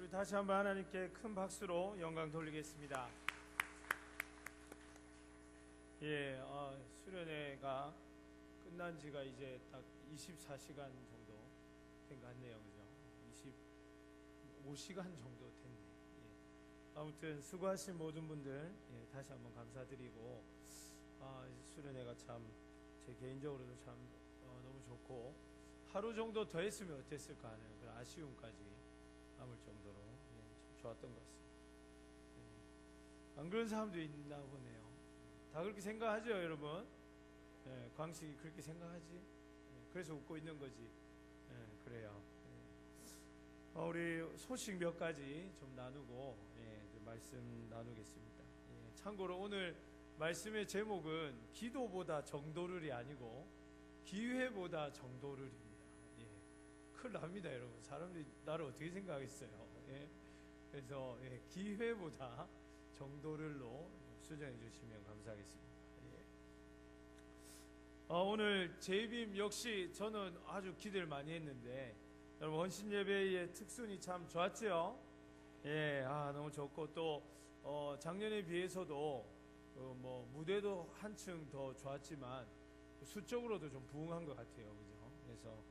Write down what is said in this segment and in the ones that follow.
우리 다시 한번 하나님께 큰 박수로 영광 돌리겠습니다. 예, 수련회가 끝난 지가 이제 딱 24시간 정도 된 것 같네요. 그죠? 25시간 정도 됐네. 예. 아무튼 수고하신 모든 분들, 예, 다시 한번 감사드리고, 수련회가 참 제 개인적으로도 참 너무 좋고, 하루 정도 더 했으면 어땠을까 하는 그런 아쉬움까지 남을 정도로, 예, 참 좋았던 것 같습니다. 예. 안 그런 사람도 있나 보네요. 다 그렇게 생각하죠, 여러분? 예, 광식이 그렇게 생각하지? 예, 그래서 웃고 있는 거지. 예, 그래요. 예. 우리 소식 몇 가지 좀 나누고, 예, 말씀 나누겠습니다. 예, 참고로 오늘 말씀의 제목은 기도보다 정도를이 아니고 기회보다 정도를입니다. 예, 큰일 납니다, 여러분. 사람들이 나를 어떻게 생각하겠어요? 예, 그래서 예, 기회보다 정도를로 수정해 주시면 감사하겠습니다. 예. 오늘 제이빔 역시 저는 아주 기대를 많이 했는데, 여러분 헌신 예배의 특순이 참 좋았죠? 예, 너무 좋고 또 작년에 비해서도 무대도 한층 더 좋았지만 수적으로도 좀 부응한 것 같아요, 그죠? 그래서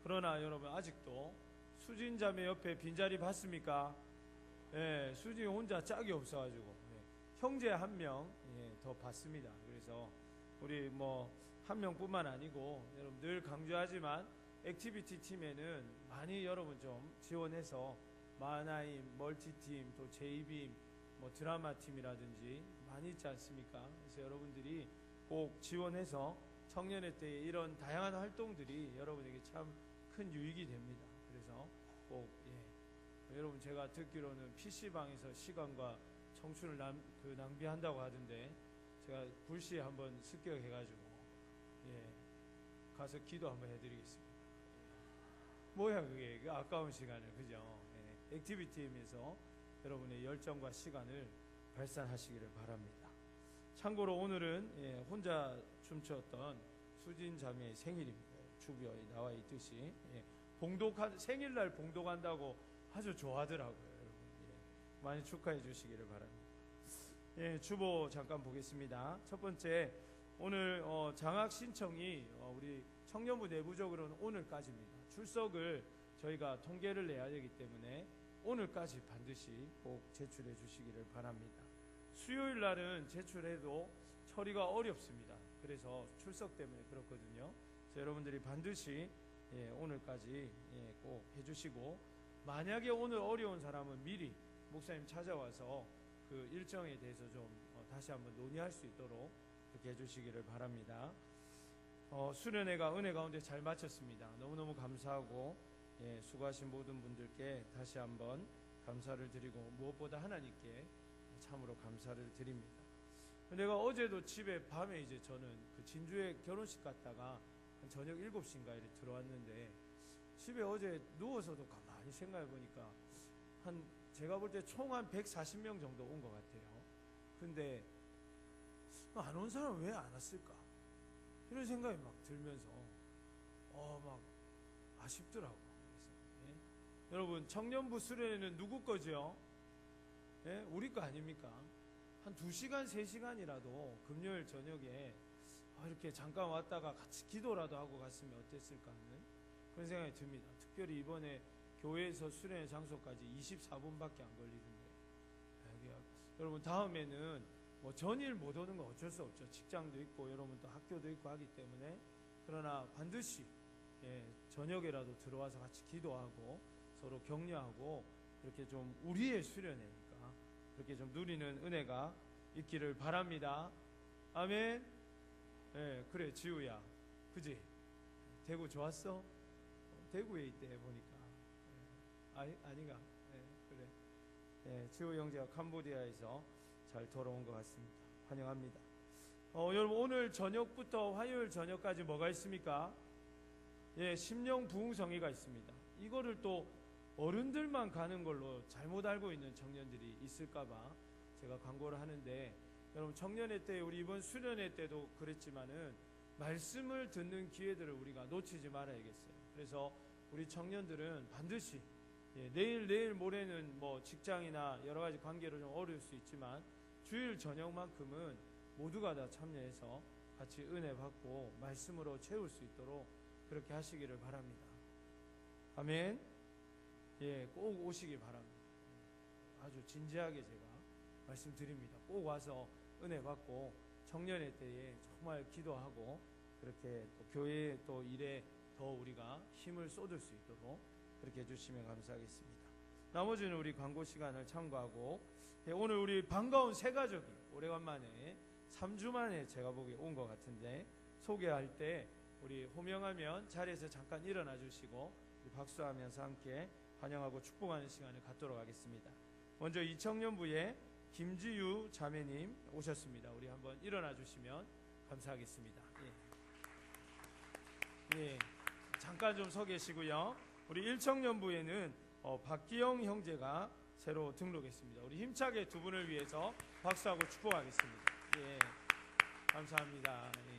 그러나 여러분 아직도 수진 자매 옆에 빈자리 봤습니까? 예, 수진이 혼자 짝이 없어가지고, 예, 형제 한 명, 예, 더 봤습니다. 그래서 우리 한 명뿐만 아니고 여러분 늘 강조하지만 액티비티 팀에는 많이 여러분 좀 지원해서 마나임, 멀티팀, 또 제이빔, 드라마 팀이라든지 많이 있지 않습니까? 그래서 여러분들이 꼭 지원해서 청년회 때 이런 다양한 활동들이 여러분에게 참 큰 유익이 됩니다. 그래서 꼭, 예, 여러분 제가 듣기로는 PC방에서 시간과 청춘을 낭비한다고 하던데 제가 불시에 한번 습격해가지고, 예, 가서 기도 한번 해드리겠습니다. 뭐야 그게, 그 아까운 시간을, 그죠? 예, 액티비티임에서 여러분의 열정과 시간을 발산하시기를 바랍니다. 참고로 오늘은, 예, 혼자 춤췄던 수진 자매의 생일입니다. 주변에 나와 있듯이, 예, 생일날 봉독한다고 아주 좋아하더라고요, 여러분. 예, 많이 축하해 주시기를 바랍니다. 예, 주보 잠깐 보겠습니다. 첫 번째, 오늘 장학 신청이 우리 청년부 내부적으로는 오늘까지입니다. 출석을 저희가 통계를 내야 되기 때문에 오늘까지 반드시 꼭 제출해 주시기를 바랍니다. 수요일 날은 제출해도 처리가 어렵습니다. 그래서 출석 때문에 그렇거든요. 그래서 여러분들이 반드시, 예, 오늘까지, 예, 꼭 해주시고, 만약에 오늘 어려운 사람은 미리 목사님 찾아와서 그 일정에 대해서 좀 다시 한번 논의할 수 있도록 그렇게 해주시기를 바랍니다. 수련회가 은혜 가운데 잘 마쳤습니다. 너무너무 감사하고, 예, 수고하신 모든 분들께 다시 한번 감사를 드리고 무엇보다 하나님께 참으로 감사를 드립니다. 내가 어제도 집에 밤에 이제 저는 그 진주에 결혼식 갔다가 한 저녁 7시인가 이렇게 들어왔는데, 집에 어제 누워서도 가만히 생각해 보니까 제가 볼 때 총 한 140명 정도 온 것 같아요. 근데 안 온 사람은 왜 안 왔을까? 이런 생각이 막 들면서 막 아쉽더라고요. 예? 여러분 청년부 수련회는 누구 거죠? 예? 우리 거 아닙니까? 한 2시간 3시간이라도 금요일 저녁에 이렇게 잠깐 왔다가 같이 기도라도 하고 갔으면 어땠을까 하는 그런 생각이 듭니다. 특별히 이번에 교회에서 수련회 장소까지 24분밖에 안 걸리던데, 여러분 다음에는 전일 못 오는 건 어쩔 수 없죠. 직장도 있고 여러분 또 학교도 있고 하기 때문에. 그러나 반드시, 예, 저녁에라도 들어와서 같이 기도하고 서로 격려하고 그렇게 좀 우리의 수련회니까 그렇게 좀 누리는 은혜가 있기를 바랍니다. 아멘. 예, 그래 지우야, 그지? 대구 좋았어? 대구에 있대 보니까. 아니가. 예, 그래. 예, 지우 형제가 캄보디아에서 잘 돌아온 것 같습니다. 환영합니다. 여러분 오늘 저녁부터 화요일 저녁까지 뭐가 있습니까? 예, 심령 부흥성회가 있습니다. 이거를 또 어른들만 가는 걸로 잘못 알고 있는 청년들이 있을까봐 제가 광고를 하는데, 여러분 청년회 때, 우리 이번 수련회 때도 그랬지만은 말씀을 듣는 기회들을 우리가 놓치지 말아야겠어요. 그래서 우리 청년들은 반드시 예, 내일 모레는 뭐 직장이나 여러 가지 관계로 좀 어려울 수 있지만 주일 저녁만큼은 모두가 다 참여해서 같이 은혜 받고 말씀으로 채울 수 있도록 그렇게 하시기를 바랍니다. 아멘. 예, 꼭 오시기 바랍니다. 아주 진지하게 제가 말씀드립니다. 꼭 와서 은혜 받고 청년의 때에 정말 기도하고 그렇게 또 교회 또 일에 더 우리가 힘을 쏟을 수 있도록 그렇게 해주시면 감사하겠습니다. 나머지는 우리 광고 시간을 참고하고, 예, 오늘 우리 반가운 새 가족이 오래간만에 3주 만에 제가 보기에 온 것 같은데, 소개할 때 우리 호명하면 자리에서 잠깐 일어나 주시고 우리 박수하면서 함께 환영하고 축복하는 시간을 갖도록 하겠습니다. 먼저 이청년부의 김지유 자매님 오셨습니다. 우리 한번 일어나 주시면 감사하겠습니다. 예. 예, 잠깐 좀 서 계시고요. 우리 일청년부에는 박기영 형제가 새로 등록했습니다. 우리 힘차게 두 분을 위해서 박수하고 축복하겠습니다. 예, 감사합니다. 예.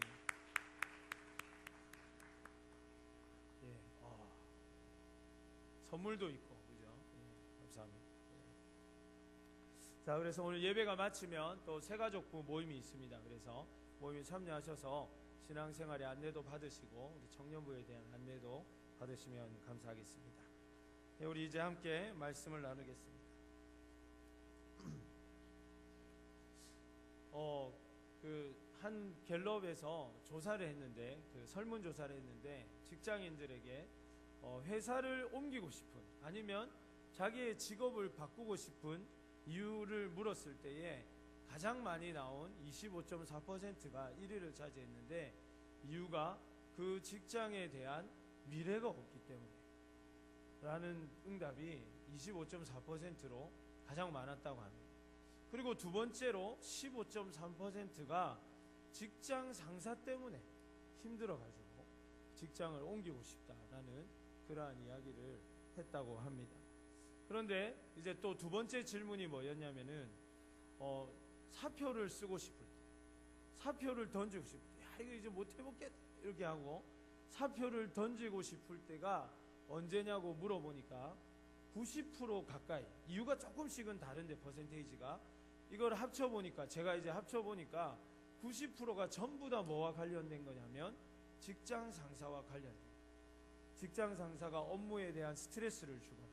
예, 선물도 있고, 그죠? 예, 감사합니다. 예. 자, 그래서 오늘 예배가 마치면 또 새가족부 모임이 있습니다. 그래서 모임에 참여하셔서 신앙생활의 안내도 받으시고 우리 청년부에 대한 안내도 받으시면 감사하겠습니다. 예, 우리 이제 함께 말씀을 나누겠습니다. 한 갤럽에서 조사를 했는데, 설문조사를 했는데, 직장인들에게 회사를 옮기고 싶은, 아니면 자기의 직업을 바꾸고 싶은 이유를 물었을 때에 가장 많이 나온 25.4%가 1위를 차지했는데, 이유가 그 직장에 대한 미래가 없기 때문에 라는 응답이 25.4%로 가장 많았다고 합니다. 그리고 두 번째로 15.3%가 직장 상사 때문에 힘들어가지고 직장을 옮기고 싶다라는 그러한 이야기를 했다고 합니다. 그런데 이제 또 두 번째 질문이 뭐였냐면은 사표를 쓰고 싶을 때, 사표를 던지고 싶을 때, 야, 이거 이제 못 해먹겠다 이렇게 하고 사표를 던지고 싶을 때가 언제냐고 물어보니까 90% 가까이, 이유가 조금씩은 다른데 퍼센테이지가, 이걸 합쳐보니까, 제가 이제 합쳐보니까 90%가 전부 다 뭐와 관련된 거냐면 직장 상사와 관련된, 직장 상사가 업무에 대한 스트레스를 주거나,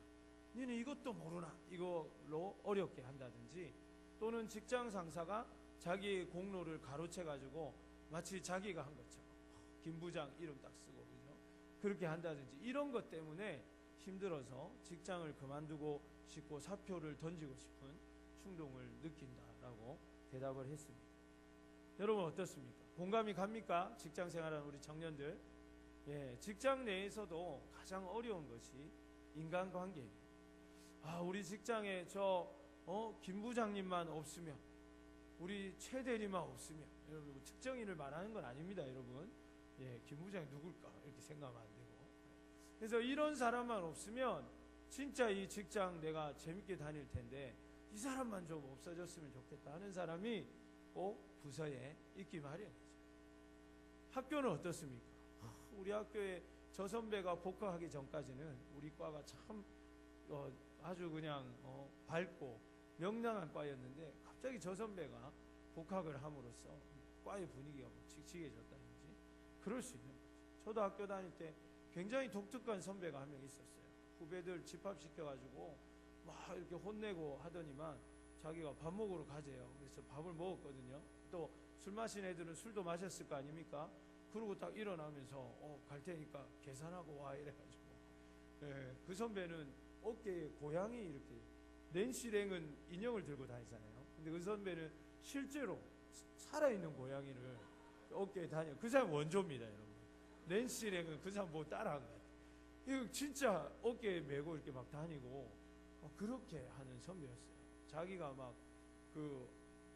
니는 이것도 모르나 이걸로 어렵게 한다든지, 또는 직장 상사가 자기의 공로를 가로채 가지고 마치 자기가 한 것처럼 김 부장 이름 딱 쓰고, 그죠? 그렇게 한다든지, 이런 것 때문에 힘들어서 직장을 그만두고 싶고 사표를 던지고 싶은 충동을 느낀다라고 대답을 했습니다. 여러분 어떻습니까? 공감이 갑니까? 직장 생활하는 우리 청년들. 예, 직장 내에서도 가장 어려운 것이 인간관계입니다. 아, 우리 직장에 김 부장님만 없으면, 우리 최 대리만 없으면, 여러분 특정인을 말하는 건 아닙니다, 여러분. 예, 김 부장이 누굴까 이렇게 생각하면 안 되고. 그래서 이런 사람만 없으면 진짜 이 직장 내가 재밌게 다닐 텐데 이 사람만 좀 없어졌으면 좋겠다 하는 사람이 꼭 부서에 있기 마련이죠. 학교는 어떻습니까? 우리 학교에 저 선배가 복학하기 전까지는 우리 과가 참 아주 그냥 밝고 명랑한 과였는데, 갑자기 저 선배가 복학을 함으로써 과의 분위기가 칙칙해졌다든지 그럴 수 있는 거죠. 저도 학교 다닐 때 굉장히 독특한 선배가 한 명 있었어요. 후배들 집합시켜가지고 막 이렇게 혼내고 하더니만 자기가 밥 먹으러 가재요. 그래서 밥을 먹었거든요. 또 술 마신 애들은 술도 마셨을 거 아닙니까? 그러고 딱 일어나면서 갈 테니까 계산하고 와 이래가지고, 예, 그 선배는 어깨에 고양이 이렇게, 낸시랭은 인형을 들고 다니잖아요. 근데 그 선배는 실제로 살아있는 고양이를 어깨에 다녀. 그 사람 원조입니다, 여러분. 낸시랭은 그 사람 뭐 따라한 거예요. 이거 진짜 어깨에 메고 이렇게 막 다니고 그렇게 하는 선배였어요. 자기가 막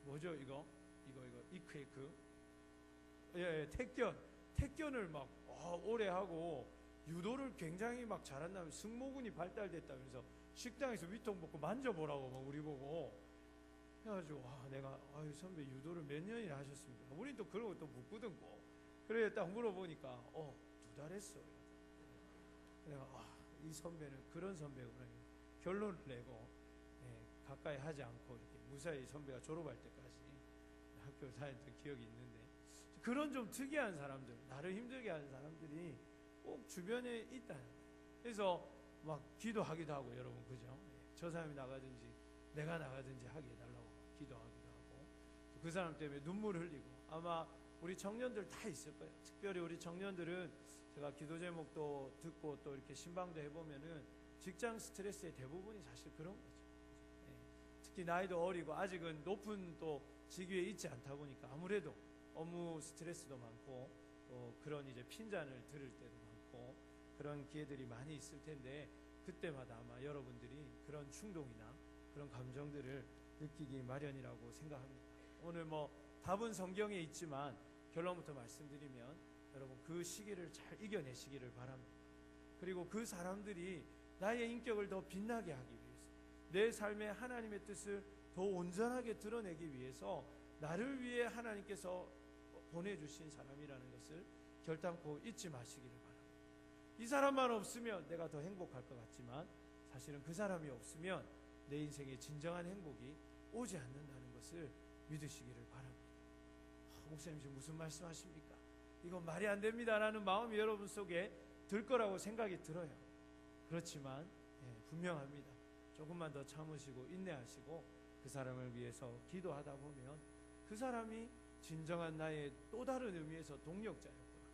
뭐죠 이거 이퀘이크, 예, 택견을 막 오래 하고 유도를 굉장히 막 잘한다면 승모근이 발달됐다면서 식당에서 위통 먹고 만져보라고 막 우리 보고 해가지고, 내가 선배 유도를 몇 년이나 하셨습니까? 우린 또 그런 거 또 묻거든고. 그래 딱 물어보니까 2달 했어요. 내가 이 선배는 그런 선배구나. 결론을 내고 가까이 하지 않고 이렇게 무사히 선배가 졸업할 때까지 학교를 다녔던 기억이 있는데, 그런 좀 특이한 사람들, 나를 힘들게 하는 사람들이 꼭 주변에 있다는 거예요. 그래서 막 기도하기도 하고, 여러분 그죠? 저 사람이 나가든지 내가 나가든지 하게 해달라고 기도하기도 하고, 그 사람 때문에 눈물 흘리고, 아마 우리 청년들 다 있을 거예요. 특별히 우리 청년들은 제가 기도 제목도 듣고 또 이렇게 신방도 해보면은 직장 스트레스의 대부분이 사실 그런 거죠. 특히 나이도 어리고 아직은 높은 또 직위에 있지 않다 보니까 아무래도 업무 스트레스도 많고, 그런 이제 핀잔을 들을 때도 많고, 그런 기회들이 많이 있을 텐데, 그때마다 아마 여러분들이 그런 충동이나 그런 감정들을 느끼기 마련이라고 생각합니다. 오늘 뭐 답은 성경에 있지만 결론부터 말씀드리면, 여러분 그 시기를 잘 이겨내시기를 바랍니다. 그리고 그 사람들이 나의 인격을 더 빛나게 하기 위해서, 내 삶에 하나님의 뜻을 더 온전하게 드러내기 위해서 나를 위해 하나님께서 보내주신 사람이라는 것을 결단코 잊지 마시기를 바랍니다. 이 사람만 없으면 내가 더 행복할 것 같지만, 사실은 그 사람이 없으면 내 인생의 진정한 행복이 오지 않는다는 것을 믿으시기를 바랍니다. 목사님 지금 무슨 말씀하십니까? 이건 말이 안 됩니다라는 마음이 여러분 속에 들 거라고 생각이 들어요. 그렇지만 분명합니다. 조금만 더 참으시고 인내하시고 그 사람을 위해서 기도하다 보면, 그 사람이 진정한 나의 또 다른 의미에서 동력자였구나,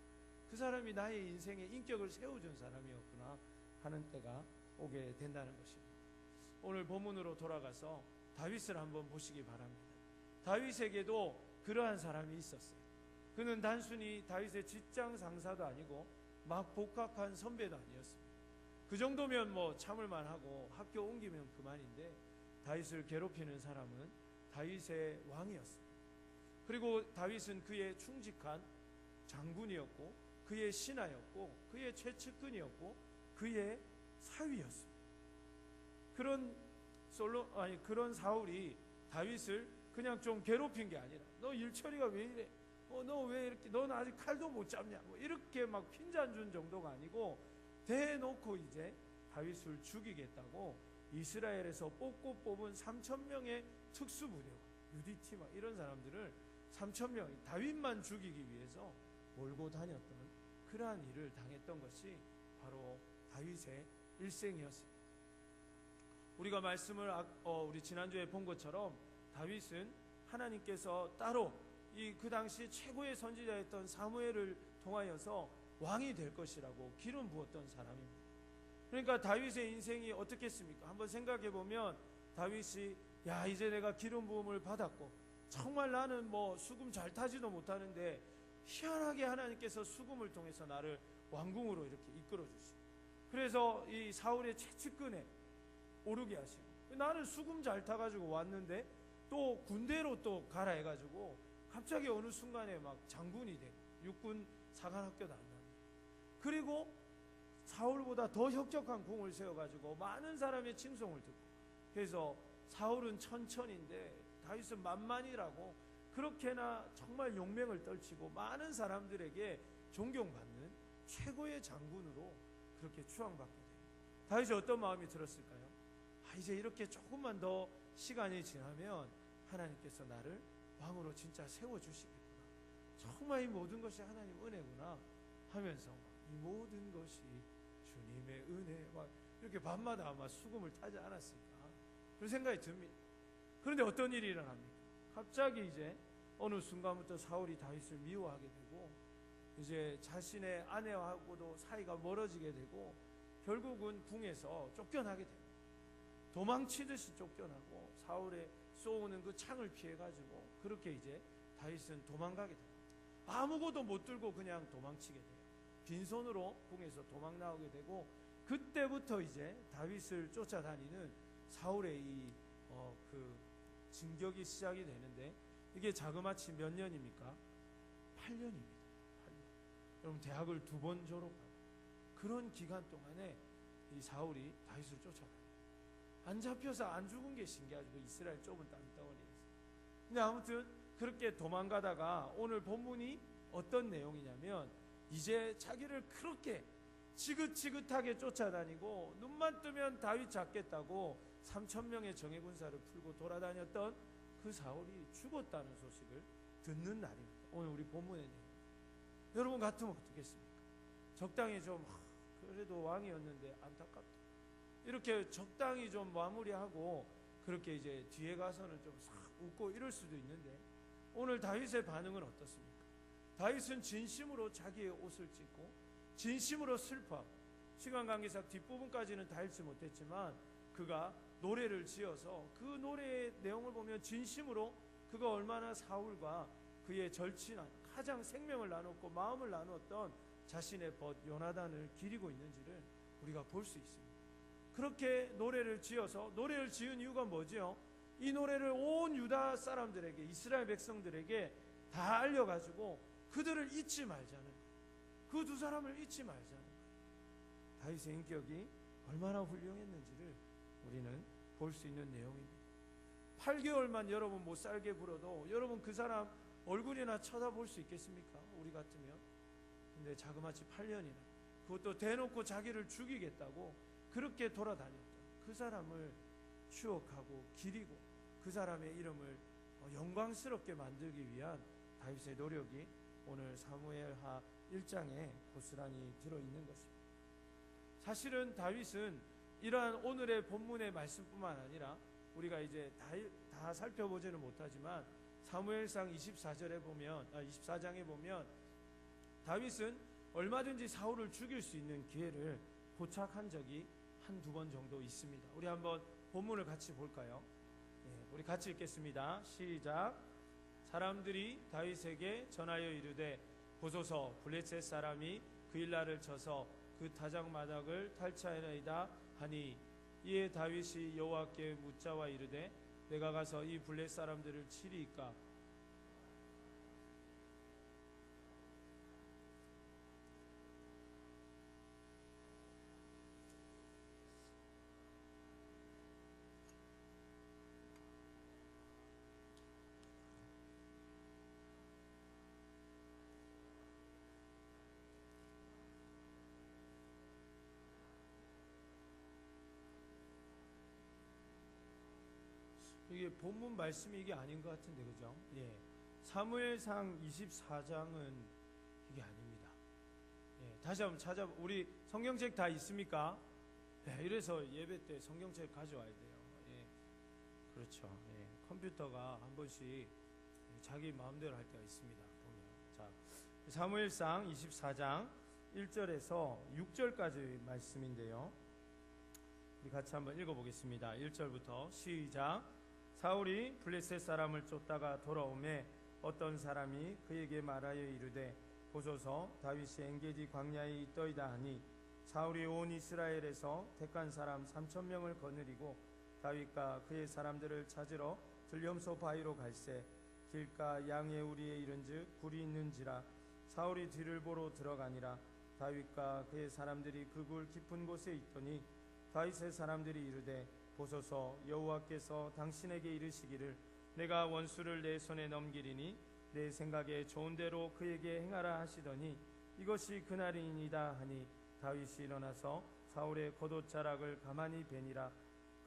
그 사람이 나의 인생의 인격을 세워준 사람이었구나 하는 때가 오게 된다는 것입니다. 오늘 본문으로 돌아가서 다윗을 한번 보시기 바랍니다. 다윗에게도 그러한 사람이 있었어요. 그는 단순히 다윗의 직장 상사도 아니고 막 복학한 선배도 아니었습니다. 그 정도면 뭐 참을만 하고 학교 옮기면 그만인데, 다윗을 괴롭히는 사람은 다윗의 왕이었습니다. 그리고 다윗은 그의 충직한 장군이었고, 그의 신하였고, 그의 최측근이었고, 그의 사위였습니다. 그런 사울이 다윗을 그냥 좀 괴롭힌 게 아니라, 너 일처리가 왜 이래? 너 왜 이렇게, 너는 아직 칼도 못 잡냐? 뭐 이렇게 막 핀잔 준 정도가 아니고, 대놓고 이제 다윗을 죽이겠다고 이스라엘에서 뽑은 3,000명의 특수부대와 UDT 막 이런 사람들을 3,000명, 다윗만 죽이기 위해서 몰고 다녔던 그러한 일을 당했던 것이 바로 다윗의 일생이었습니다. 우리가 말씀을 우리 지난주에 본 것처럼, 다윗은 하나님께서 따로 그 당시 최고의 선지자였던 사무엘을 통하여서 왕이 될 것이라고 기름 부었던 사람입니다. 그러니까 다윗의 인생이 어떻겠습니까? 한번 생각해 보면, 다윗이 이제 내가 기름 부음을 받았고, 정말 나는 뭐 수금 잘 타지도 못하는데 희한하게 하나님께서 수금을 통해서 나를 왕궁으로 이렇게 이끌어 주시고, 그래서 이 사울의 최측근에 오르게 하시고, 나는 수금 잘 타가지고 왔는데 또 군대로 또 가라 해가지고 갑자기 어느 순간에 막 장군이 되고, 육군 사관학교도 안 나고, 그리고 사울보다 더 혁혁한 궁을 세워가지고 많은 사람의 칭송을 듣고, 그래서 사울은 천천인데 다윗은 만만이라고 그렇게나 정말 용맹을 떨치고 많은 사람들에게 존경받는 최고의 장군으로 그렇게 추앙받게 돼요. 다윗이 어떤 마음이 들었을까요? 이제 이렇게 조금만 더 시간이 지나면 하나님께서 나를 왕으로 진짜 세워주시겠구나, 정말 이 모든 것이 하나님 은혜구나 하면서 이 모든 것이 주님의 은혜, 막 이렇게 밤마다 아마 수금을 타지 않았을까, 그런 생각이 듭니다. 그런데 어떤 일이 일어납니까? 갑자기 이제 어느 순간부터 사울이 다윗을 미워하게 되고, 이제 자신의 아내하고도 사이가 멀어지게 되고, 결국은 궁에서 쫓겨나게 됩니다. 도망치듯이 쫓겨나고, 사울의 쏘오는 그 창을 피해가지고 그렇게 이제 다윗은 도망가게 됩니다. 아무것도 못 들고 그냥 도망치게 돼요. 빈손으로 궁에서 도망 나오게 되고, 그때부터 이제 다윗을 쫓아다니는 사울의 그 진격이 시작이 되는데, 이게 자그마치 몇 년입니까? 8년입니다. 8년. 여러분 대학을 2번 졸업하고 그런 기간 동안에 이 사울이 다윗을 쫓아가요. 안 잡혀서 안 죽은 게 신기하죠. 그 이스라엘 좁은 땅덩어리에서. 근데 아무튼 그렇게 도망가다가 오늘 본문이 어떤 내용이냐면, 이제 자기를 그렇게 지긋지긋하게 쫓아다니고 눈만 뜨면 다윗 잡겠다고 3,000명의 정예 군사를 풀고 돌아다녔던 그 사울이 죽었다는 소식을 듣는 날입니다. 오늘 우리 본문에 여러분 같으면 어떻겠습니까? 적당히 좀 그래도 왕이었는데 안타깝다, 이렇게 적당히 좀 마무리하고 그렇게 이제 뒤에 가서는 좀 싹 웃고 이럴 수도 있는데, 오늘 다윗의 반응은 어떻습니까? 다윗은 진심으로 자기의 옷을 찢고 진심으로 슬퍼, 시간 관계상 뒷부분까지는 다 읽지 못했지만 그가 노래를 지어서 그 노래의 내용을 보면 진심으로 그가 얼마나 사울과 그의 절친한 가장 생명을 나눴고 마음을 나누었던 자신의 벗 요나단을 기리고 있는지를 우리가 볼 수 있습니다. 그렇게 노래를 지어서, 노래를 지은 이유가 뭐지요? 이 노래를 온 유다 사람들에게, 이스라엘 백성들에게 다 알려가지고 그들을 잊지 말자는, 그 두 사람을 잊지 말자는, 다윗의 인격이 얼마나 훌륭했는지를 우리는 볼 수 있는 내용입니다. 8개월만 여러분 못 살게 굴어도 여러분 그 사람 얼굴이나 쳐다볼 수 있겠습니까? 우리 같으면. 근데 자그마치 8년이나, 그것도 대놓고 자기를 죽이겠다고 그렇게 돌아다녔다. 그 사람을 추억하고 기리고 그 사람의 이름을 영광스럽게 만들기 위한 다윗의 노력이 오늘 사무엘하 1장에 고스란히 들어있는 것입니다. 사실은 다윗은 이러한 오늘의 본문의 말씀뿐만 아니라 우리가 이제 다 살펴보지는 못하지만 사무엘상 24장에 보면 다윗은 얼마든지 사울을 죽일 수 있는 기회를 포착한 적이 한두 번 정도 있습니다. 우리 한번 본문을 같이 볼까요? 우리 같이 읽겠습니다. 시작. 사람들이 다윗에게 전하여 이르되 보소서, 블레셋 사람이 그 일날을 쳐서 그 타작마당을 탈취하나이다 하니, 이에 다윗이 여호와께 묻자와 이르되 내가 가서 이 블레셋 사람들을 치리이까? 이게 본문 말씀이 이게 아닌 것 같은데, 그죠? 사무엘상 24장은 이게 아닙니다. 다시 한번 우리 성경책 다 있습니까? 이래서 예배 때 성경책 가져와야 돼요. 그렇죠. 컴퓨터가 한 번씩 자기 마음대로 할 때가 있습니다. 보면. 자, 사무엘상 24장 1절에서 6절까지 말씀인데요. 우리 같이 한번 읽어보겠습니다. 1절부터 시작. 사울이 블레셋 사람을 쫓다가 돌아오매 어떤 사람이 그에게 말하여 이르되 보소서, 다윗이 엔게디 광야에 있더이다 하니, 사울이 온 이스라엘에서 택한 사람 3,000명을 거느리고 다윗과 그의 사람들을 찾으러 들염소 바위로 갈새 길가 양의 우리에 이른즉 굴이 있는지라. 사울이 뒤를 보러 들어가니라. 다윗과 그의 사람들이 그 굴 깊은 곳에 있더니 다윗의 사람들이 이르되 보소서, 여호와께서 당신에게 이르시기를 내가 원수를 내 손에 넘기리니 내 생각에 좋은 대로 그에게 행하라 하시더니 이것이 그날이니이다 하니, 다윗이 일어나서 사울의 겉옷자락을 가만히 베니라.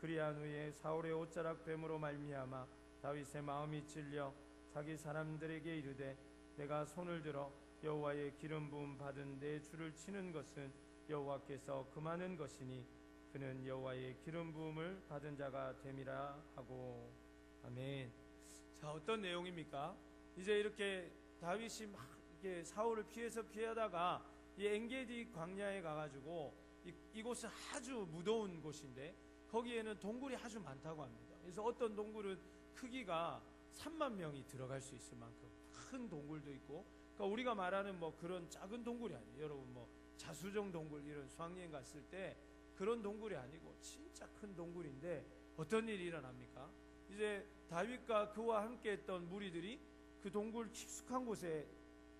그리한 후에 사울의 옷자락 뱀으로 말미암아 다윗의 마음이 찔려 자기 사람들에게 이르되 내가 손을 들어 여호와의 기름 부음 받은 내 주를 치는 것은 여호와께서 금하는 것이니 그는 여호와의 기름 부음을 받은 자가 됨이라 하고. 아멘. 자, 어떤 내용입니까? 이제 이렇게 다윗이 막 이렇게 사울을 피하다가 이 엔게디 광야에 가가지고 이곳은 아주 무더운 곳인데 거기에는 동굴이 아주 많다고 합니다. 그래서 어떤 동굴은 크기가 3만 명이 들어갈 수 있을 만큼 큰 동굴도 있고, 그러니까 우리가 말하는 뭐 그런 작은 동굴이 아니에요. 여러분 뭐 자수정 동굴 이런 수학여행 갔을 때 그런 동굴이 아니고 진짜 큰 동굴인데 어떤 일이 일어납니까? 이제 다윗과 그와 함께 했던 무리들이 그 동굴 깊숙한 곳에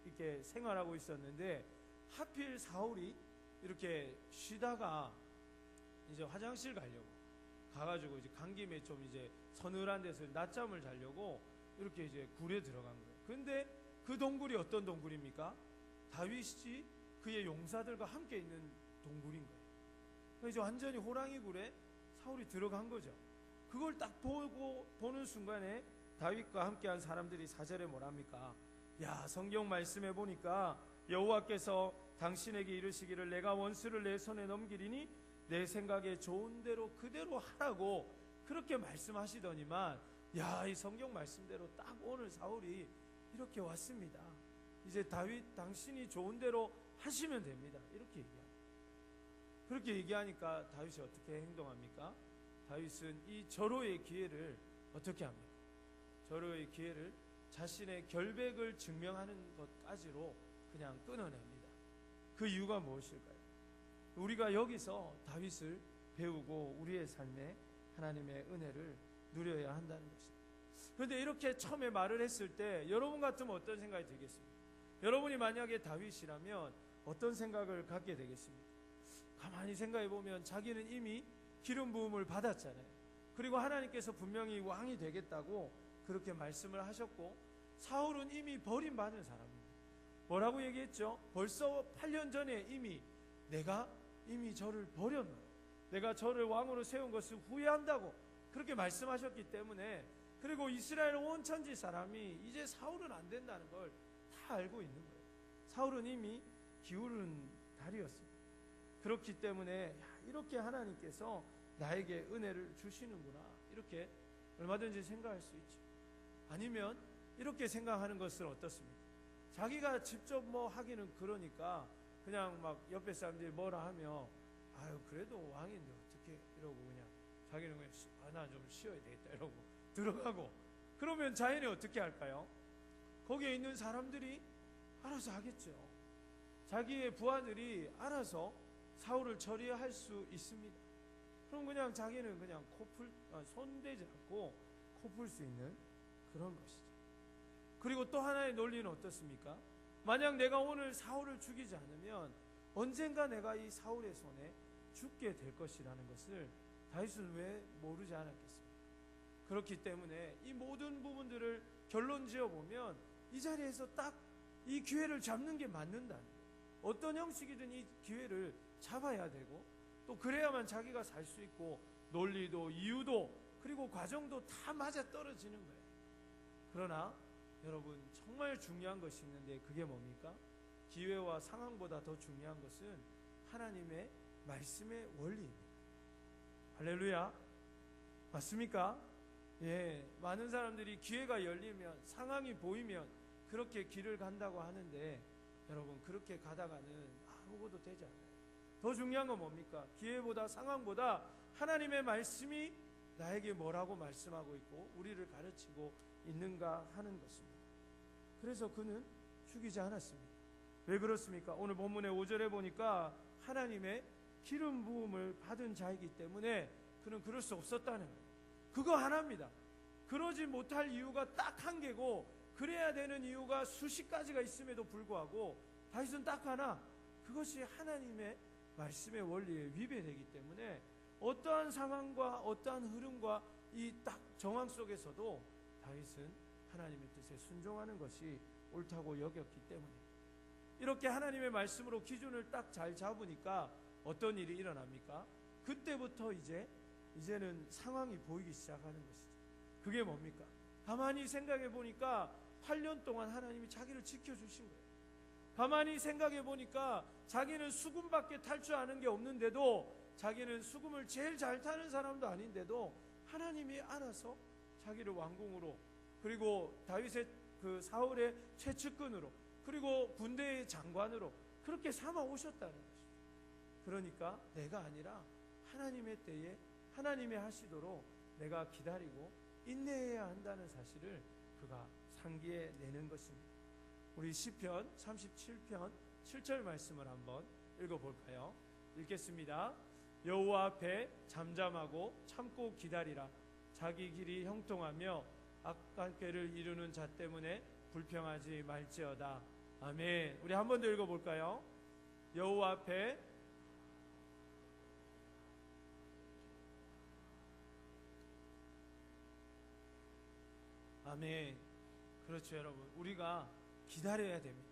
이렇게 생활하고 있었는데 하필 사울이 이렇게 쉬다가 이제 화장실 가려고 가가지고 이제 간 김에 좀 이제 서늘한 데서 낮잠을 자려고 이렇게 이제 굴에 들어간 거예요. 근데 그 동굴이 어떤 동굴입니까? 다윗이 그의 용사들과 함께 있는 동굴인 거예요. 그래서 이제 완전히 호랑이 굴에 사울이 들어간 거죠. 그걸 딱 보는 순간에 다윗과 함께한 사람들이 4절에 뭐랍니까? 야, 성경 말씀해 보니까 여호와께서 당신에게 이르시기를 내가 원수를 내 손에 넘기리니 내 생각에 좋은 대로 그대로 하라고 그렇게 말씀하시더니만, 야, 이 성경 말씀대로 딱 오늘 사울이 이렇게 왔습니다. 이제 다윗 당신이 좋은 대로 하시면 됩니다. 이렇게 얘기합니다. 그렇게 얘기하니까 다윗이 어떻게 행동합니까? 다윗은 이 절호의 기회를 어떻게 합니까? 절호의 기회를 자신의 결백을 증명하는 것까지로 그냥 끊어냅니다. 그 이유가 무엇일까요? 우리가 여기서 다윗을 배우고 우리의 삶에 하나님의 은혜를 누려야 한다는 것입니다. 그런데 이렇게 처음에 말을 했을 때 여러분 같으면 어떤 생각이 들겠습니까? 여러분이 만약에 다윗이라면 어떤 생각을 갖게 되겠습니까? 가만히 생각해 보면 자기는 이미 기름 부음을 받았잖아요. 그리고 하나님께서 분명히 왕이 되겠다고 그렇게 말씀을 하셨고, 사울은 이미 버림받은 사람입니다. 뭐라고 얘기했죠? 벌써 8년 전에 이미 내가 이미 저를 버렸노라, 내가 저를 왕으로 세운 것을 후회한다고 그렇게 말씀하셨기 때문에, 그리고 이스라엘 온 천지 사람이 이제 사울은 안 된다는 걸 다 알고 있는 거예요. 사울은 이미 기울은 달이었습니다. 그렇기 때문에 이렇게 하나님께서 나에게 은혜를 주시는구나, 이렇게 얼마든지 생각할 수 있죠. 아니면 이렇게 생각하는 것은 어떻습니까? 자기가 직접 뭐 하기는 그러니까 그냥 막 옆에 사람들이 뭐라 하면 아유 그래도 왕인데 어떻게 이러고 그냥 자기는 그냥 나 좀 쉬어야 되겠다 이러고 들어가고, 그러면 자연이 어떻게 할까요? 거기에 있는 사람들이 알아서 하겠죠. 자기의 부하들이 알아서 사울을 처리할 수 있습니다. 그럼 그냥 자기는 그냥 손대지 않고 코 풀 수 있는 그런 것이죠. 그리고 또 하나의 논리는 어떻습니까? 만약 내가 오늘 사울을 죽이지 않으면 언젠가 내가 이 사울의 손에 죽게 될 것이라는 것을 다윗은 왜 모르지 않았겠습니까? 그렇기 때문에 이 모든 부분들을 결론 지어보면 이 자리에서 딱 이 기회를 잡는 게 맞는다는 거예요. 어떤 형식이든 이 기회를 잡아야 되고, 또 그래야만 자기가 살 수 있고, 논리도 이유도 그리고 과정도 다 맞아 떨어지는 거예요. 그러나 여러분, 정말 중요한 것이 있는데 그게 뭡니까? 기회와 상황보다 더 중요한 것은 하나님의 말씀의 원리입니다. 할렐루야, 맞습니까? 예, 많은 사람들이 기회가 열리면, 상황이 보이면 그렇게 길을 간다고 하는데, 여러분 그렇게 가다가는 아무것도 되지 않아요. 더 중요한 건 뭡니까? 기회보다 상황보다 하나님의 말씀이 나에게 뭐라고 말씀하고 있고 우리를 가르치고 있는가 하는 것입니다. 그래서 그는 죽이지 않았습니다. 왜 그렇습니까? 오늘 본문의 5절에 보니까 하나님의 기름 부음을 받은 자이기 때문에 그는 그럴 수 없었다는 거예요. 그거 하나입니다. 그러지 못할 이유가 딱 한 개고, 그래야 되는 이유가 수십 가지가 있음에도 불구하고 다윗은 딱 하나, 그것이 하나님의 말씀의 원리에 위배되기 때문에 어떠한 상황과 어떠한 흐름과 이 딱 정황 속에서도 다윗은 하나님의 뜻에 순종하는 것이 옳다고 여겼기 때문에, 이렇게 하나님의 말씀으로 기준을 딱 잘 잡으니까 어떤 일이 일어납니까? 그때부터 이제는 상황이 보이기 시작하는 것이죠. 그게 뭡니까? 가만히 생각해 보니까 8년 동안 하나님이 자기를 지켜주신 거예요. 가만히 생각해 보니까 자기는 수금밖에 탈 줄 아는 게 없는데도, 자기는 수금을 제일 잘 타는 사람도 아닌데도 하나님이 알아서 자기를 왕궁으로, 그리고 다윗의 그 사울의 최측근으로, 그리고 군대의 장관으로 그렇게 삼아 오셨다는 것이죠. 그러니까 내가 아니라 하나님의 때에 하나님이 하시도록 내가 기다리고 인내해야 한다는 사실을 그가 상기해 내는 것입니다. 우리 시편 37편 7절 말씀을 한번 읽어볼까요? 읽겠습니다. 여호와 앞에 잠잠하고 참고 기다리라. 자기 길이 형통하며 악한 꾀를 이루는 자 때문에 불평하지 말지어다. 아멘. 우리 한 번 더 읽어볼까요? 여호와 앞에 아멘. 그렇죠, 여러분. 우리가 기다려야 됩니다.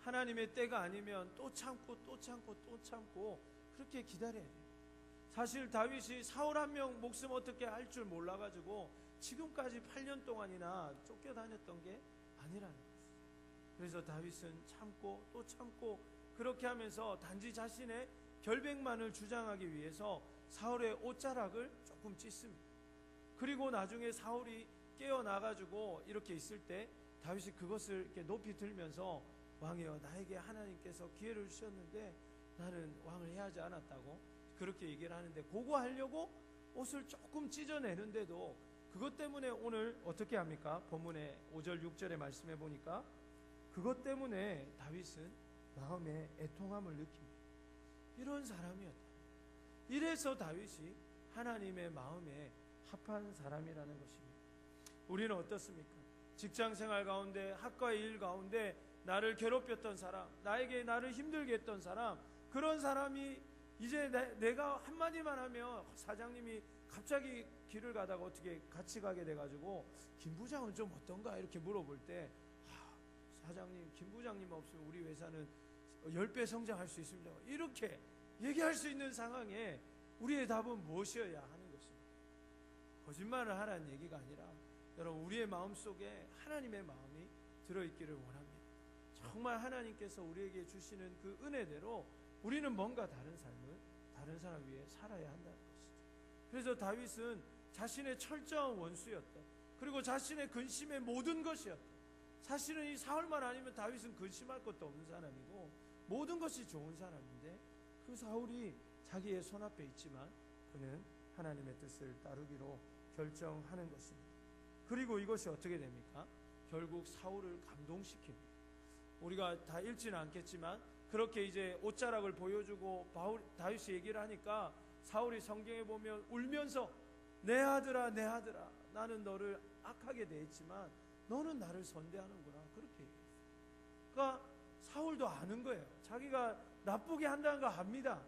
하나님의 때가 아니면 또 참고 또 참고 또 참고 그렇게 기다려야 돼요. 사실 다윗이 사울 한 명 목숨 어떻게 할 줄 몰라가지고 지금까지 8년 동안이나 쫓겨다녔던 게 아니라는 거죠. 그래서 다윗은 참고 또 참고 그렇게 하면서 단지 자신의 결백만을 주장하기 위해서 사울의 옷자락을 조금 찢습니다. 그리고 나중에 사울이 깨어나가지고 이렇게 있을 때 다윗이 그것을 이렇게 높이 들면서 왕이여, 나에게 하나님께서 기회를 주셨는데 나는 왕을 해야 하지 않았다고 그렇게 얘기를 하는데, 그거 하려고 옷을 조금 찢어내는데도 그것 때문에 오늘 어떻게 합니까? 본문의 5절 6절의 말씀해 보니까 그것 때문에 다윗은 마음에 애통함을 느낍니다. 이런 사람이었다. 이래서 다윗이 하나님의 마음에 합한 사람이라는 것입니다. 우리는 어떻습니까? 직장생활 가운데, 학과의 일 가운데 나를 괴롭혔던 사람, 나에게 나를 힘들게 했던 사람, 그런 사람이 이제 내가 한마디만 하면 사장님이 갑자기 길을 가다가 어떻게 같이 가게 돼가지고 김 부장은 좀 어떤가 이렇게 물어볼 때, 사장님, 김 부장님 없으면 우리 회사는 10배 성장할 수 있습니다, 이렇게 얘기할 수 있는 상황에 우리의 답은 무엇이어야 하는 것입니다. 거짓말을 하라는 얘기가 아니라 여러분, 우리의 마음속에 하나님의 마음이 들어있기를 원합니다. 정말 하나님께서 우리에게 주시는 그 은혜대로 우리는 뭔가 다른 삶을 다른 사람 위해 살아야 한다는 것이죠. 그래서 다윗은 자신의 철저한 원수였다. 그리고 자신의 근심의 모든 것이었다. 사실은 이 사울만 아니면 다윗은 근심할 것도 없는 사람이고 모든 것이 좋은 사람인데, 그 사울이 자기의 손앞에 있지만 그는 하나님의 뜻을 따르기로 결정하는 것입니다. 그리고 이것이 어떻게 됩니까? 결국 사울을 감동시킵니다. 우리가 다 읽지는 않겠지만 그렇게 이제 옷자락을 보여주고 다윗이 얘기를 하니까 사울이 성경에 보면 울면서 내 아들아, 내 아들아, 나는 너를 악하게 대했지만 너는 나를 선대하는구나, 그렇게 얘기했어요. 그러니까 사울도 아는 거예요. 자기가 나쁘게 한다는 거 압니다.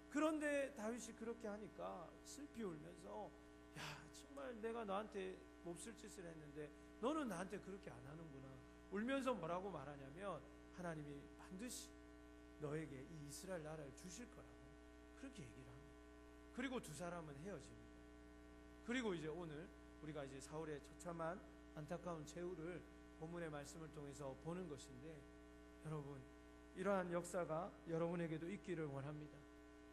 그런데 다윗이 그렇게 하니까 슬피 울면서, 야, 정말 내가 너한테 몹쓸 짓을 했는데 너는 나한테 그렇게 안 하는구나. 울면서 뭐라고 말하냐면 하나님이 반드시 너에게 이 이스라엘 나라를 주실 거라고 그렇게 얘기를 합니다. 그리고 두 사람은 헤어집니다. 그리고 이제 오늘 우리가 이제 사울의 처참한 안타까운 최후를 본문의 말씀을 통해서 보는 것인데, 여러분, 이러한 역사가 여러분에게도 있기를 원합니다.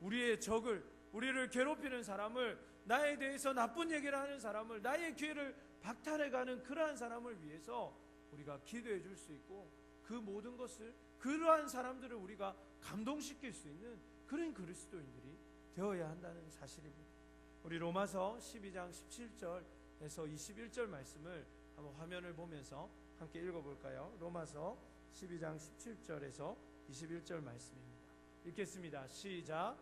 우리의 적을, 우리를 괴롭히는 사람을, 나에 대해서 나쁜 얘기를 하는 사람을, 나의 기회를 박탈해가는 그러한 사람을 위해서 우리가 기도해 줄 수 있고, 그 모든 것을, 그러한 사람들을 우리가 감동시킬 수 있는 그런 그리스도인들이 되어야 한다는 사실입니다. 우리 로마서 12장 17절에서 21절 말씀을 한번 화면을 보면서 함께 읽어볼까요? 로마서 12장 17절에서 21절 말씀입니다. 읽겠습니다. 시작.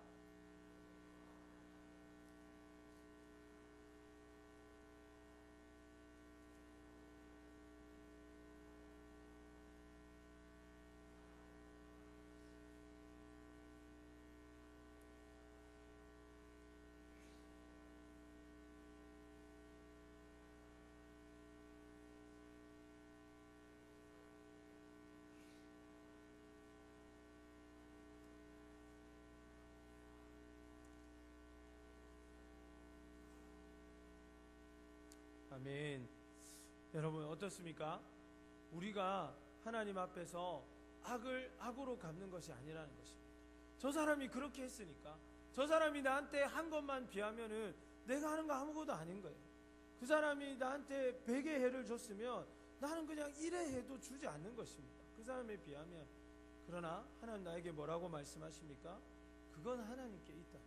아멘. 여러분 어떻습니까? 우리가 하나님 앞에서 악으로 갚는 것이 아니라는 것입니다. 저 사람이 그렇게 했으니까, 저 사람이 나한테 한 것만 비하면은 내가 하는 거 아무것도 아닌 거예요. 그 사람이 나한테 100의 해를 줬으면 나는 그냥 1의 해도 주지 않는 것입니다. 그 사람에 비하면. 그러나 하나님 나에게 뭐라고 말씀하십니까? 그건 하나님께 있다.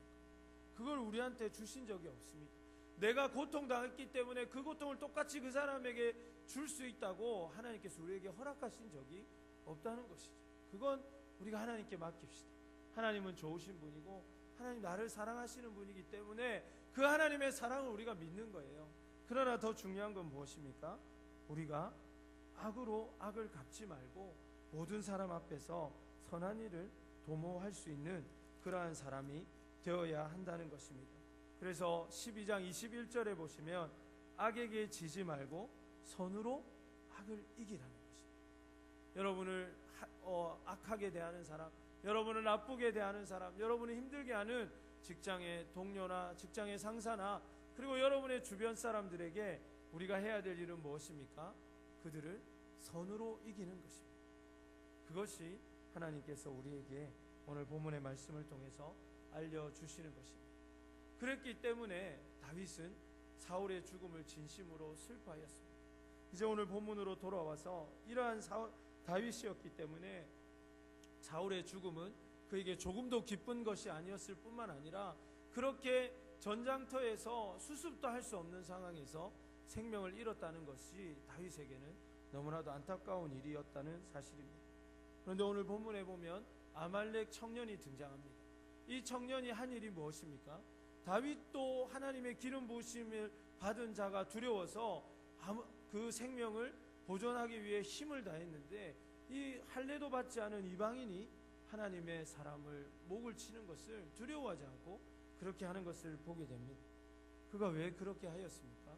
그걸 우리한테 주신 적이 없습니다. 내가 고통당했기 때문에 그 고통을 똑같이 그 사람에게 줄 수 있다고 하나님께서 우리에게 허락하신 적이 없다는 것이죠. 그건 우리가 하나님께 맡깁시다. 하나님은 좋으신 분이고 하나님 나를 사랑하시는 분이기 때문에 그 하나님의 사랑을 우리가 믿는 거예요. 그러나 더 중요한 건 무엇입니까? 우리가 악으로 악을 갚지 말고 모든 사람 앞에서 선한 일을 도모할 수 있는 그러한 사람이 되어야 한다는 것입니다. 그래서 12장 21절에 보시면 악에게 지지 말고 선으로 악을 이기라는 것입니다. 여러분을 악하게 대하는 사람, 여러분을 나쁘게 대하는 사람, 여러분을 힘들게 하는 직장의 동료나 직장의 상사나 그리고 여러분의 주변 사람들에게 우리가 해야 될 일은 무엇입니까? 그들을 선으로 이기는 것입니다. 그것이 하나님께서 우리에게 오늘 본문의 말씀을 통해서 알려주시는 것입니다. 그랬기 때문에 다윗은 사울의 죽음을 진심으로 슬퍼하였습니다. 이제 오늘 본문으로 돌아와서 이러한 다윗이었기 때문에 사울의 죽음은 그에게 조금도 기쁜 것이 아니었을 뿐만 아니라 그렇게 전장터에서 수습도 할 수 없는 상황에서 생명을 잃었다는 것이 다윗에게는 너무나도 안타까운 일이었다는 사실입니다. 그런데 오늘 본문에 보면 아말렉 청년이 등장합니다. 이 청년이 한 일이 무엇입니까? 다윗도 하나님의 기름 부으심을 받은 자가 두려워서 그 생명을 보존하기 위해 힘을 다했는데 이 할례도 받지 않은 이방인이 하나님의 사람을 목을 치는 것을 두려워하지 않고 그렇게 하는 것을 보게 됩니다. 그가 왜 그렇게 하였습니까?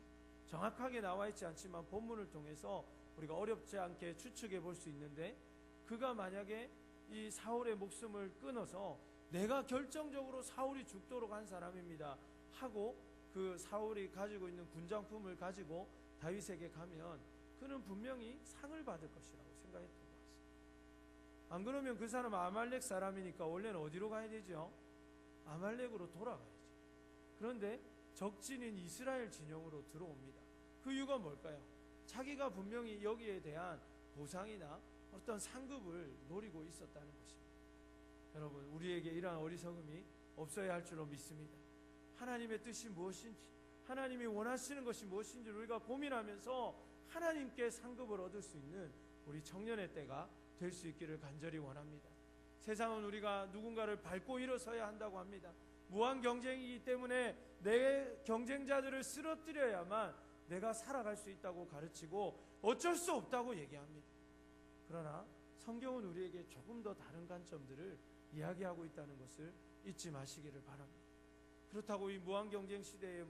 정확하게 나와 있지 않지만 본문을 통해서 우리가 어렵지 않게 추측해 볼 수 있는데 그가 만약에 이 사울의 목숨을 끊어서 내가 결정적으로 사울이 죽도록 한 사람입니다 하고 그 사울이 가지고 있는 군장품을 가지고 다윗에게 가면 그는 분명히 상을 받을 것이라고 생각했던 것 같습니다. 안 그러면 그 사람은 아말렉 사람이니까 원래는 어디로 가야 되죠? 아말렉으로 돌아가야죠. 그런데 적진인 이스라엘 진영으로 들어옵니다. 그 이유가 뭘까요? 자기가 분명히 여기에 대한 보상이나 어떤 상급을 노리고 있었다는 것입니다. 여러분, 우리에게 이러한 어리석음이 없어야 할 줄로 믿습니다. 하나님의 뜻이 무엇인지, 하나님이 원하시는 것이 무엇인지 우리가 고민하면서 하나님께 상급을 얻을 수 있는 우리 청년의 때가 될 수 있기를 간절히 원합니다. 세상은 우리가 누군가를 밟고 일어서야 한다고 합니다. 무한 경쟁이기 때문에 내 경쟁자들을 쓰러뜨려야만 내가 살아갈 수 있다고 가르치고 어쩔 수 없다고 얘기합니다. 그러나 성경은 우리에게 조금 더 다른 관점들을 이야기하고 있다는 것을 잊지 마시기를 바랍니다. 그렇다고 이 무한 경쟁 시대에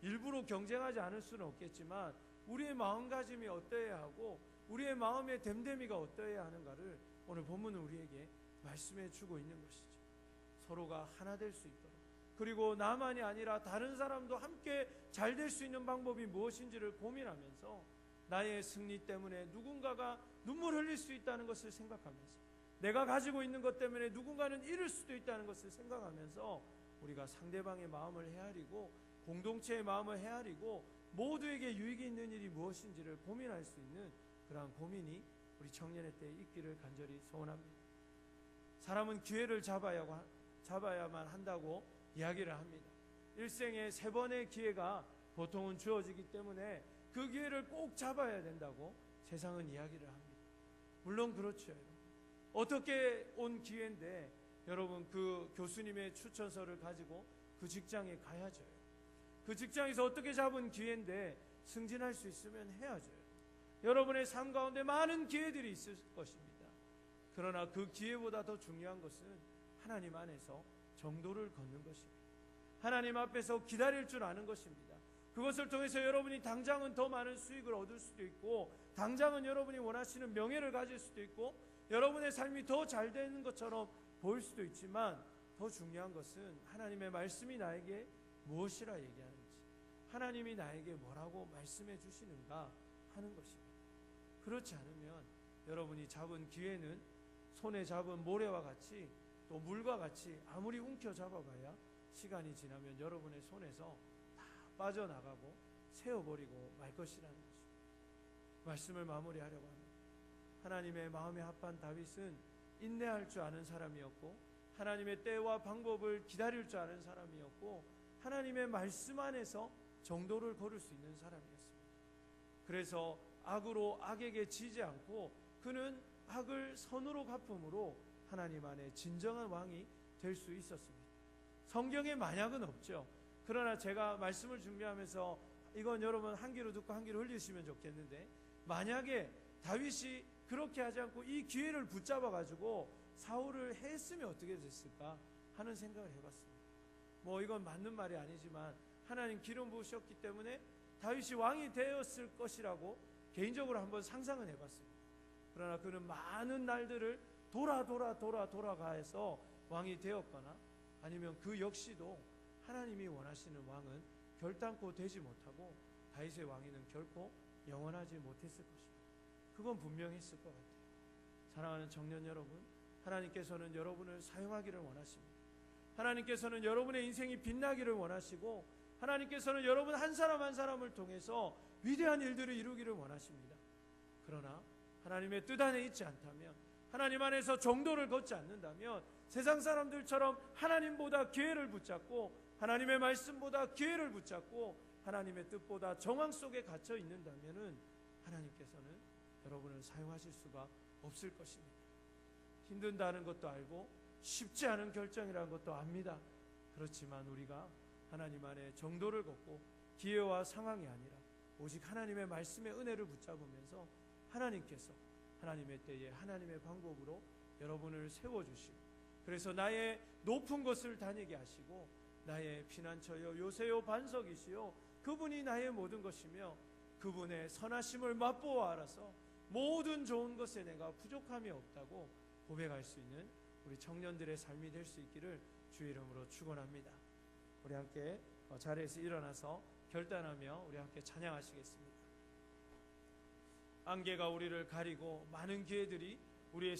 일부러 경쟁하지 않을 수는 없겠지만 우리의 마음가짐이 어떠해야 하고 우리의 마음의 됨됨이가 어떠해야 하는가를 오늘 본문은 우리에게 말씀해 주고 있는 것이죠. 서로가 하나 될 수 있도록, 그리고 나만이 아니라 다른 사람도 함께 잘 될 수 있는 방법이 무엇인지를 고민하면서 나의 승리 때문에 누군가가 눈물 흘릴 수 있다는 것을 생각하면서 내가 가지고 있는 것 때문에 누군가는 잃을 수도 있다는 것을 생각하면서 우리가 상대방의 마음을 헤아리고 공동체의 마음을 헤아리고 모두에게 유익이 있는 일이 무엇인지를 고민할 수 있는 그러한 고민이 우리 청년의 때에 있기를 간절히 소원합니다. 사람은 기회를 잡아야만 한다고 이야기를 합니다. 일생에 3번의 기회가 보통은 주어지기 때문에 그 기회를 꼭 잡아야 된다고 세상은 이야기를 합니다. 물론 그렇죠. 어떻게 온 기회인데 여러분 그 교수님의 추천서를 가지고 그 직장에 가야죠. 그 직장에서 어떻게 잡은 기회인데 승진할 수 있으면 해야죠. 여러분의 삶 가운데 많은 기회들이 있을 것입니다. 그러나 그 기회보다 더 중요한 것은 하나님 안에서 정도를 걷는 것입니다. 하나님 앞에서 기다릴 줄 아는 것입니다. 그것을 통해서 여러분이 당장은 더 많은 수익을 얻을 수도 있고 당장은 여러분이 원하시는 명예를 가질 수도 있고 여러분의 삶이 더 잘 되는 것처럼 보일 수도 있지만 더 중요한 것은 하나님의 말씀이 나에게 무엇이라 얘기하는지, 하나님이 나에게 뭐라고 말씀해 주시는가 하는 것입니다. 그렇지 않으면 여러분이 잡은 기회는 손에 잡은 모래와 같이 또 물과 같이 아무리 움켜잡아봐야 시간이 지나면 여러분의 손에서 다 빠져나가고 세어버리고 말 것이라는 것입니다. 말씀을 마무리하려고 합니다. 하나님의 마음에 합한 다윗은 인내할 줄 아는 사람이었고 하나님의 때와 방법을 기다릴 줄 아는 사람이었고 하나님의 말씀 안에서 정도를 걸을 수 있는 사람이었습니다. 그래서 악으로 악에게 지지 않고 그는 악을 선으로 갚음으로 하나님 안에 진정한 왕이 될 수 있었습니다. 성경에 만약은 없죠. 그러나 제가 말씀을 준비하면서 이건 여러분 한 귀로 듣고 한 귀로 흘리시면 좋겠는데 만약에 다윗이 그렇게 하지 않고 이 기회를 붙잡아 가지고 사울을 했으면 어떻게 됐을까 하는 생각을 해봤습니다. 이건 맞는 말이 아니지만 하나님 기름 부으셨기 때문에 다윗이 왕이 되었을 것이라고 개인적으로 한번 상상은 해봤습니다. 그러나 그는 많은 날들을 돌아가서 왕이 되었거나 아니면 그 역시도 하나님이 원하시는 왕은 결단코 되지 못하고 다윗의 왕위는 결코 영원하지 못했을 것입니다. 그건 분명했을 것 같아요. 사랑하는 청년 여러분, 하나님께서는 여러분을 사용하기를 원하십니다. 하나님께서는 여러분의 인생이 빛나기를 원하시고 하나님께서는 여러분 한 사람 한 사람을 통해서 위대한 일들을 이루기를 원하십니다. 그러나 하나님의 뜻 안에 있지 않다면, 하나님 안에서 정도를 걷지 않는다면, 세상 사람들처럼 하나님보다 기회를 붙잡고 하나님의 말씀보다 기회를 붙잡고 하나님의 뜻보다 정황 속에 갇혀 있는다면 하나님께서는 여러분을 사용하실 수가 없을 것입니다. 힘든다는 것도 알고 쉽지 않은 결정이라는 것도 압니다. 그렇지만 우리가 하나님 안에 정도를 걷고 기회와 상황이 아니라 오직 하나님의 말씀의 은혜를 붙잡으면서 하나님께서 하나님의 때에 하나님의 방법으로 여러분을 세워주시고, 그래서 나의 높은 곳을 다니게 하시고 나의 피난처요 요새요 반석이시요 그분이 나의 모든 것이며 그분의 선하심을 맛보아 알아서 모든 좋은 것에 내가 부족함이 없다고 고백할 수 있는 우리 청년들의 삶이 될 수 있기를 주의 이름으로 축원합니다. 우리 함께 자리에서 일어나서 결단하며 우리 함께 찬양하시겠습니다. 안개가 우리를 가리고 많은 기회들이 우리의